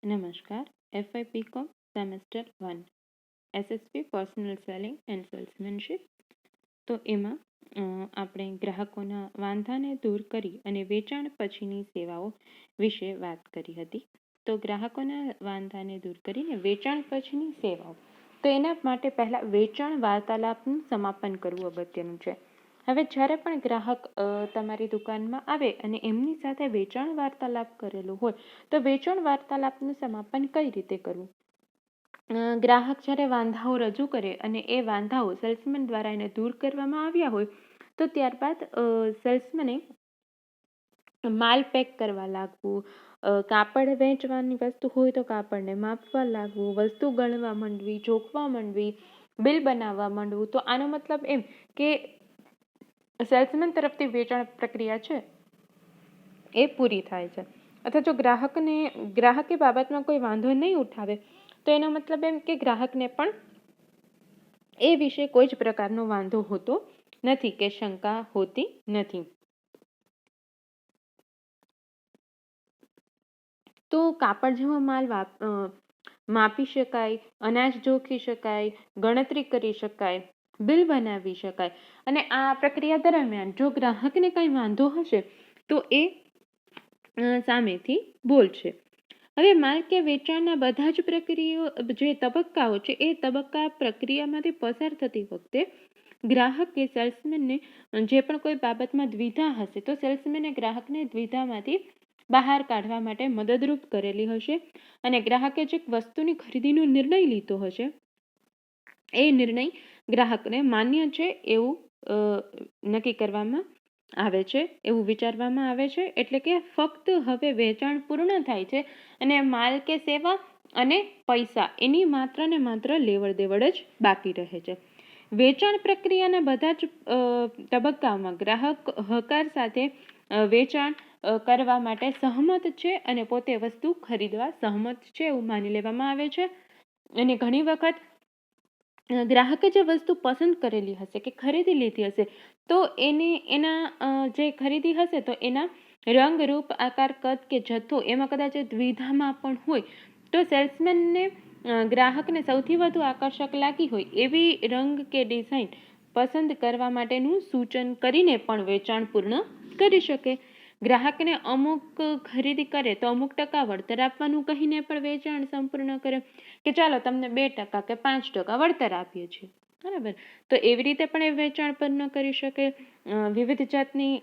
નમસ્કાર. FY BCom semester 1 SSP personal selling and salesmanship. તો એમાં આપણે ગ્રાહકોના વાંધાને દૂર કરી અને વેચાણ પછીની સેવાઓ વિશે વાત કરી હતી. તો ગ્રાહકોના વાંધાને દૂર કરીને વેચાણ પછીની સેવાઓ, તો એના માટે પહેલાં વેચાણ વાર્તાલાપનું સમાપન કરવું અગત્યનું છે. હવે જ્યારે પણ ગ્રાહક તમારી દુકાનમાં આવે અને એમની સાથે વેચાણ વાર્તાલાપ કરેલો હોય, તો વેચાણ વાર્તાલાપનું સમાપન કઈ રીતે કરવું? ગ્રાહક જ્યારે વાંધાઓ રજૂ કરે અને એ વાંધાઓ સેલ્સમેન દ્વારા એને દૂર કરવામાં આવ્યા હોય, તો ત્યારબાદ સેલ્સમેને માલ પેક કરવા લાગવું, કાપડ વેચવાની વસ્તુ હોય તો કાપડને માપવા લાગવું, વસ્તુ ગણવા માંડવી, જોખવા માંડવી, બિલ બનાવવા માંડવું. તો આનો મતલબ એમ કે સેલ્સમેન તરફથી વેચાણ પ્રક્રિયા છે એ પૂરી થાય છે. અથવા જો ગ્રાહકે બાબતમાં કોઈ વાંધો નહીં ઉઠાવે, તો એનો મતલબ એમ કે ગ્રાહકને પણ એ વિશે કોઈ જ પ્રકારનો વાંધો હોતો નથી કે શંકા હોતી નથી. તો કાપડ જેવો માલ માપી શકાય, અનાજ જોખી શકાય, ગણતરી કરી શકાય, બિલ બનાવી શકાય. અને આ પ્રક્રિયા દરમિયાન જો ગ્રાહકને કંઈ વાંધો હશે તો એ સામેથી બોલશે. હવે માલ કે વેચાણના બધા જ જે તબક્કાઓ છે એ પ્રક્રિયામાંથી પસાર થતી વખતે ગ્રાહક કે સેલ્સમેનને જે પણ કોઈ બાબતમાં દ્વિધા હશે, તો સેલ્સમેને ગ્રાહકને દ્વિધામાંથી બહાર કાઢવા માટે મદદરૂપ કરેલી હશે. અને ગ્રાહકે જે વસ્તુની ખરીદીનો નિર્ણય લીધો હશે, એ નિર્ણય ગ્રાહકને માન્ય છે એવું નક્કી કરવામાં આવે છે, એવું વિચારવામાં આવે છે. એટલે કે ફક્ત હવે વેચાણ પૂર્ણ થાય છે અને માલ કે સેવા અને પૈસા એની માત્ર ને માત્ર લેવડ દેવડ જ બાકી રહે છે. વેચાણ પ્રક્રિયાના બધા જ તબક્કામાં ગ્રાહક હકાર સાથે વેચાણ કરવા માટે સહમત છે અને પોતે વસ્તુ ખરીદવા સહમત છે એવું માની લેવામાં આવે છે. અને ઘણી વખત ગ્રાહકે જે વસ્તુ પસંદ કરેલી હશે કે ખરીદી લીધી હશે, તો એના જે ખરીદી હશે તો એના રંગ, રૂપ, આકાર, કદ કે જથ્થો એમાં કદાચ દ્વિધામાં પણ હોય, તો સેલ્સમેનને ગ્રાહકને સૌથી વધુ આકર્ષક લાગી હોય એવી રંગ કે ડિઝાઇન પસંદ કરવા માટેનું સૂચન કરીને પણ વેચાણ પૂર્ણ કરી શકે. ગ્રાહકને અમુક ખરીદી કરે તો અમુક ટકા વળતર આપવાનું કહીને પણ વેચાણ સંપૂર્ણ કરે કે ચાલો તમને 2% કે 5% વળતર આપીએ છીએ, બરાબર. તો એવી રીતે પણ એ વેચાણ પૂર્ણ કરી શકે. વિવિધ જાતની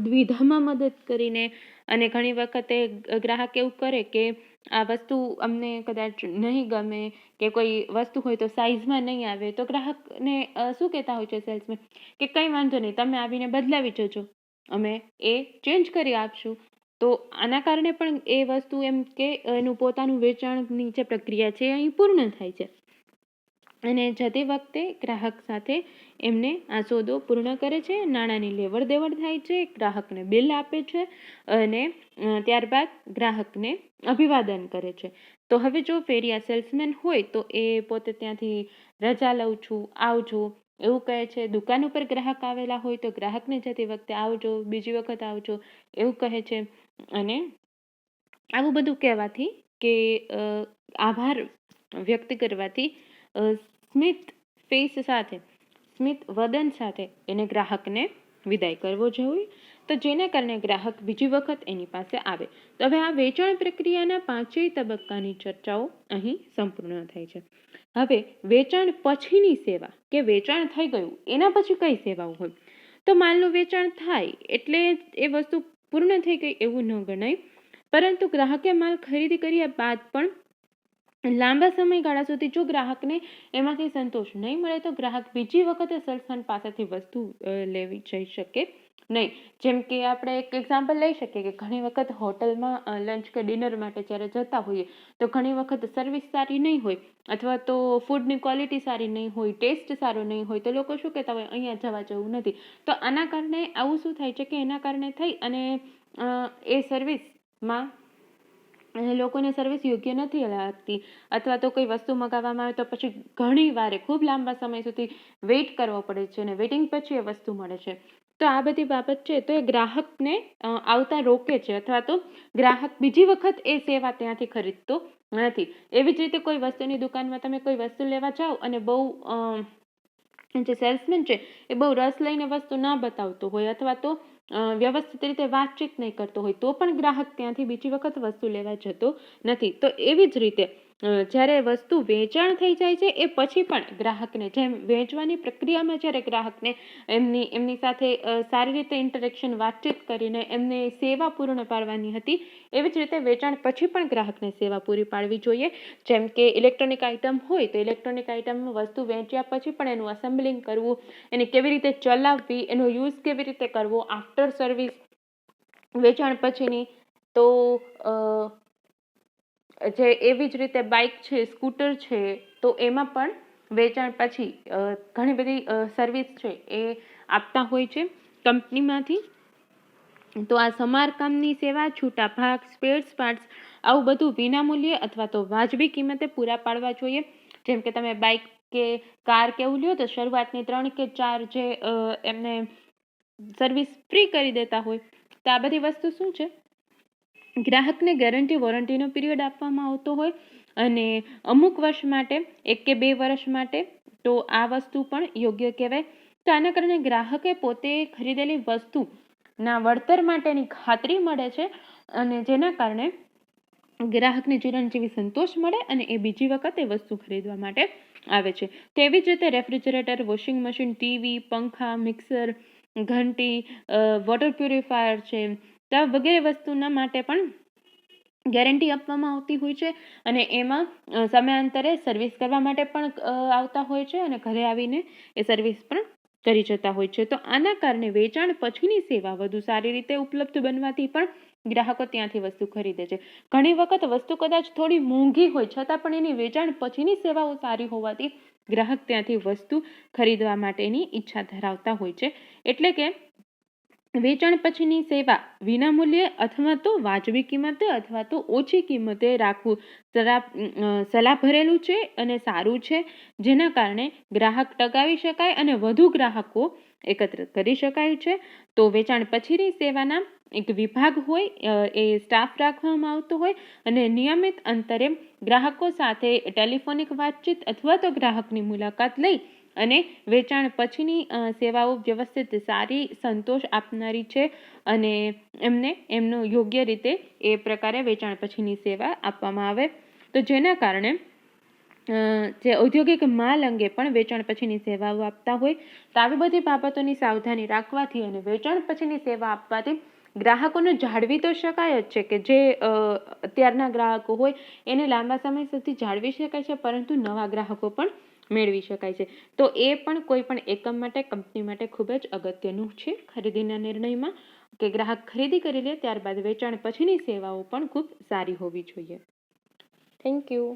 દ્વિધામાં મદદ કરીને. અને ઘણી વખતે ગ્રાહક એવું કરે કે આ વસ્તુ અમને કદાચ નહીં ગમે કે કોઈ વસ્તુ હોય તો સાઇઝમાં નહીં આવે, તો ગ્રાહકને શું કહેતા હોય છે સેલ્સમેન કે કંઈ વાંધો નહીં, તમે આવીને બદલાવી જજો, અમે એ ચેન્જ કરી આપશું. તો આના કારણે પણ એ વસ્તુ એમ કે એનું પોતાનું વેચાણની જે પ્રક્રિયા છે અહીં પૂર્ણ થાય છે. અને જતી વખતે ગ્રાહક સાથે એમને આ સોદો પૂર્ણ કરે છે, નાણાંની લેવડ દેવડ થાય છે, ગ્રાહકને બિલ આપે છે અને ત્યારબાદ ગ્રાહકને અભિવાદન કરે છે. તો હવે જો ફેરિયા સેલ્સમેન હોય તો એ પોતે ત્યાંથી રજા લઉં છું, આવજો એવું કહે છે. દુકાન ઉપર ગ્રાહક આવેલા હોય તો ગ્રાહકને જતી વખતે આવજો, બીજી વખત આવજો એવું કહે છે. અને આવું બધું કહેવાથી કે આભાર વ્યક્ત કરવાથી સ્મિત વદન સાથે એને ગ્રાહકને વિદાય કરવો જોઈએ, તો જેના કારણે ગ્રાહક બીજી વખત એની પાસે આવે. તો હવે આ વેચાણ પ્રક્રિયાના 5 તબક્કાની ચર્ચાઓ અહીં સંપૂર્ણ થાય છે. હવે વેચાણ પછીની સેવા કે વેચાણ થઈ ગયું એના પછી કઈ સેવાઓ હોય? તો માલનું વેચાણ થાય એટલે એ વસ્તુ પૂર્ણ થઈ ગઈ એવું ન ગણાય, પરંતુ ગ્રાહકે માલ ખરીદી કર્યા બાદ પણ લાંબા સમયગાળા સુધી જો ગ્રાહકને એમાંથી સંતોષ નહીં મળે, તો ગ્રાહક બીજી વખતે સેલ્સમેન પાસેથી વસ્તુ લેવી જઈ શકે નહીં. જેમ કે આપણે એક એક્ઝામ્પલ લઈ શકીએ કે ઘણી વખત હોટલમાં લંચ કે ડિનર માટે જ્યારે જતા હોઈએ તો ઘણી વખત સર્વિસ સારી નહીં હોય અથવા તો ફૂડની ક્વોલિટી સારી નહીં હોય, ટેસ્ટ સારો નહીં હોય, તો લોકો શું કહેતા હોય અહીંયા જવા જવું નથી. તો આના કારણે આવું શું થાય છે કે એના કારણે થઈ અને એ સર્વિસમાં લોકોને સર્વિસ યોગ્ય નથી લાગતી, અથવા તો કોઈ વસ્તુ મંગાવવામાં આવે તો પછી ઘણી વાર ખૂબ લાંબા સમય સુધી વેઇટ કરવો પડે છે અને વેઇટિંગ પછી એ વસ્તુ મળે છે. તો આ બધી બાબત છે તો એ ગ્રાહકને આવતા રોકે છે, અથવા તો ગ્રાહક બીજી વખત એ સેવા ત્યાંથી ખરીદતો નથી. એવી જ રીતે કોઈ વસ્તુની દુકાનમાં તમે કોઈ વસ્તુ લેવા જાઓ અને બહુ જે સેલ્સમેન છે એ બહુ રસ લઈને વસ્તુ ના બતાવતો હોય, અથવા તો વ્યવસ્થિત રીતે વાતચીત નહીં કરતો હોય, તો પણ ગ્રાહક ત્યાંથી બીજી વખત વસ્તુ લેવા જતો નથી. તો એવી જ રીતે જ્યારે વસ્તુ વેચાણ થઈ જાય છે એ પછી પણ ગ્રાહકને, જેમ વેચવાની પ્રક્રિયામાં જ્યારે ગ્રાહકને એમની સાથે સારી રીતે ઇન્ટરેક્શન, વાતચીત કરીને એમને સેવા પૂર્ણ પાડવાની હતી, એવી જ રીતે વેચાણ પછી પણ ગ્રાહકને સેવા પૂરી પાડવી જોઈએ. જેમ કે ઇલેક્ટ્રોનિક આઇટમ હોય તો ઇલેક્ટ્રોનિક આઇટમ વસ્તુ વેચ્યા પછી પણ એનું એસેમ્બલિંગ કરવું, એને કેવી રીતે ચલાવવી, એનો યુઝ કેવી રીતે કરવો, આફ્ટર સર્વિસ વેચાણ પછીની. તો જે એવી જ રીતે બાઇક છે, સ્કૂટર છે, તો એમાં પણ વેચાણ પછી ઘણી બધી સર્વિસ છે એ આપતા હોય છે કંપનીમાંથી. તો આ સમારકામની સેવા, છૂટા ભાગ, સ્પેર્સ પાર્ટ્સ, આવું બધું વિનામૂલ્યે અથવા તો વાજબી કિંમતે પૂરા પાડવા જોઈએ. જેમ કે તમે બાઇક કે કાર કે એવું લ્યો તો શરૂઆતની 3 કે 4 જે એમને સર્વિસ ફ્રી કરી દેતા હોય. તો આ બધી વસ્તુ શું છે, ગ્રાહકને ગેરંટી વોરંટીનો પીરિયડ આપવામાં આવતો હોય, અને અમુક વર્ષ માટે, 1 કે 2 વર્ષ માટે, તો આ વસ્તુ પણ યોગ્ય કહેવાય. તો આના કારણે ગ્રાહકે પોતે ખરીદેલી વસ્તુના વળતર માટેની ખાતરી મળે છે, અને જેના કારણે ગ્રાહકને ચિરંજીવી સંતોષ મળે અને એ બીજી વખત એ વસ્તુ ખરીદવા માટે આવે છે. તેવી જ રીતે રેફ્રિજરેટર, વોશિંગ મશીન, ટીવી, પંખા, મિક્સર, ઘંટી, વોટર પ્યુરિફાયર છે, તો વગેરે વસ્તુના માટે પણ ગેરંટી આપવામાં આવતી હોય છે, અને એમાં સમયાંતરે સર્વિસ કરવા માટે પણ આવતા હોય છે, અને ઘરે આવીને એ સર્વિસ પણ કરી જતા હોય છે. તો આના કારણે વેચાણ પછીની સેવા વધુ સારી રીતે ઉપલબ્ધ બનવાથી પણ ગ્રાહકો ત્યાંથી વસ્તુ ખરીદે છે. ઘણી વખત વસ્તુ કદાચ થોડી મોંઘી હોય છતાં પણ એની વેચાણ પછીની સેવાઓ સારી હોવાથી ગ્રાહક ત્યાંથી વસ્તુ ખરીદવા માટેની ઈચ્છા ધરાવતા હોય છે. એટલે કે વેચાણ પછીની સેવા વિનામૂલ્યે અથવા તો વાજબી કિંમતે અથવા તો ઓછી કિંમતે રાખવું સલાહ ભરેલું છે અને સારું છે, જેના કારણે ગ્રાહક ટકાવી શકાય અને વધુ ગ્રાહકો એકત્રિત કરી શકાય છે. તો વેચાણ પછીની સેવાના એક વિભાગ હોય, એ સ્ટાફ રાખવામાં આવતો હોય, અને નિયમિત અંતરે ગ્રાહકો સાથે ટેલિફોનિક વાતચીત અથવા તો ગ્રાહકની મુલાકાત લઈ અને વેચાણ પછીની સેવાઓ વ્યવસ્થિત, સારી, સંતોષ આપનારી છે, અને એમને એમનું યોગ્ય રીતે એ પ્રકારે વેચાણ પછીની સેવા આપવામાં આવે. તો જેના કારણે જે ઔદ્યોગિક માલ અંગે પણ વેચાણ પછીની સેવાઓ આપતા હોય, તો આવી બધી બાબતોની સાવધાની રાખવાથી અને વેચાણ પછીની સેવા આપવાથી ગ્રાહકોને જાળવી તો શકાય જ છે, કે જે અત્યારના ગ્રાહકો હોય એને લાંબા સમય સુધી જાળવી શકાય છે, પરંતુ નવા ગ્રાહકો પણ મેળવી શકાય છે. તો એ પણ કોઈ પણ એકમ માટે, કંપની માટે ખૂબ જ અગત્યનું છે ખરીદીના નિર્ણયમાં, કે ગ્રાહક ખરીદી કરી લે ત્યારબાદ વેચાણ પછીની સેવાઓ પણ ખૂબ સારી હોવી જોઈએ. Thank you.